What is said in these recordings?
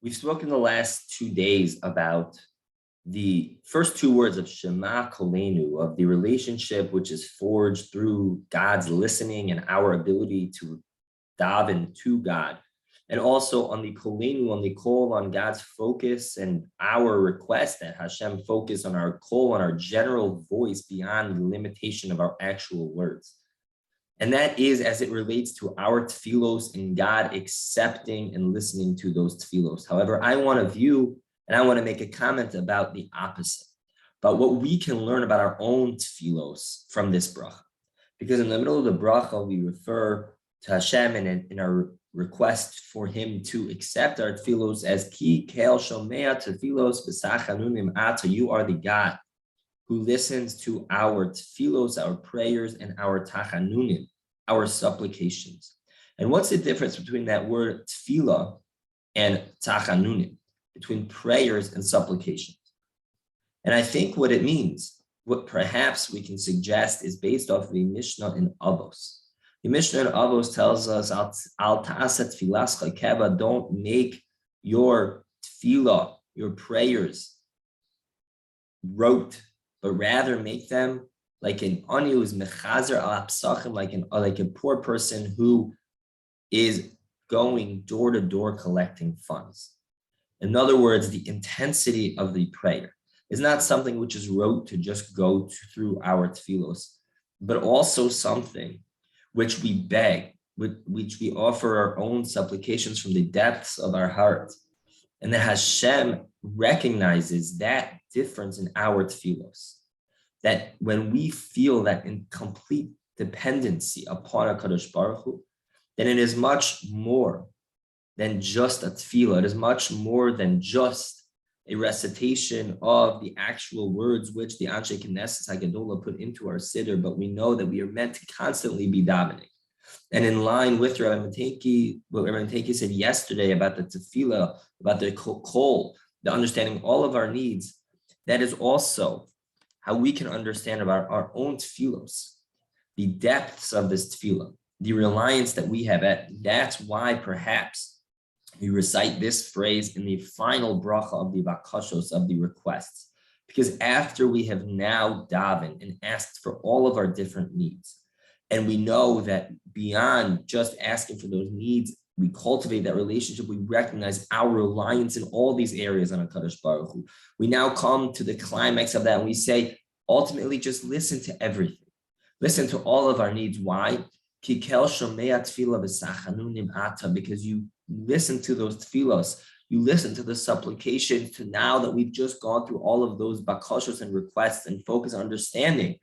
We've spoken the last 2 days about the first two words of Shema Kolenu, of the relationship which is forged through God's listening and our ability to daven to God. And also on the Kolenu, on the call, on God's focus and our request that Hashem focus on our call, on our general voice beyond the limitation of our actual words. And that is as it relates to our tefillos and God accepting and listening to those tefillos. However, I want to view and I want to make a comment about the opposite, about what we can learn about our own tefillos from this bracha. Because in the middle of the bracha, we refer to Hashem and in our request for him to accept our tefillos as ki kel shomea tefillos v'sachanunim ata. You are the God who listens to our tefillos, our prayers, and our tachanunim, our supplications. And what's the difference between that word tefillah and tachanunim, between prayers and supplications? And I think what it means, what perhaps we can suggest, is based off the Mishnah in Avos. The Mishnah in Avos tells us, Al ta'asa tefillascha keva, don't make your tefillah, your prayers, rote, but rather make them like an ani who's mechazer al psachim, like a poor person who is going door to door collecting funds. In other words, the intensity of the prayer is not something which is rote to just go through our tefillos, but also something which we beg, which we offer our own supplications from the depths of our heart. And that Hashem recognizes that difference in our tefillos. That when we feel that in complete dependency upon HaKadosh Baruch Hu, then it is much more than just a tefillah. It is much more than just a recitation of the actual words which the Anshe Knesset HaGedolah put into our siddur, but we know that we are meant to constantly be davening. And in line with Rabbi Mateki, what Rabbi Mateki said yesterday about the tefillah, about the kol, the understanding all of our needs, that is also how we can understand about our own tefillos, the depths of this tefillah, the reliance that we have at. That's why perhaps we recite this phrase in the final bracha of the bakashos, of the requests. Because after we have now davened and asked for all of our different needs, and we know that beyond just asking for those needs, we cultivate that relationship, we recognize our reliance in all these areas on HaKadosh Baruch Hu. We now come to the climax of that and we say, ultimately, just listen to everything. Listen to all of our needs. Why? Because you listen to those tefillos, you listen to the supplications, to now that we've just gone through all of those bakashos and requests and focus on understanding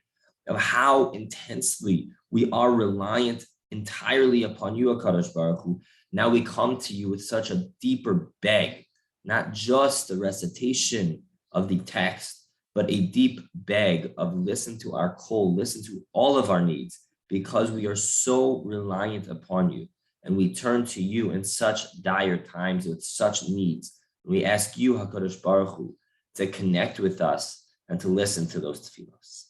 of how intensely we are reliant entirely upon you, HaKadosh Baruch Hu. Now we come to you with such a deeper beg, not just the recitation of the text, but a deep beg of listen to our call, listen to all of our needs, because we are so reliant upon you. And we turn to you in such dire times with such needs. We ask you, HaKadosh Baruch Hu, to connect with us and to listen to those tefillos.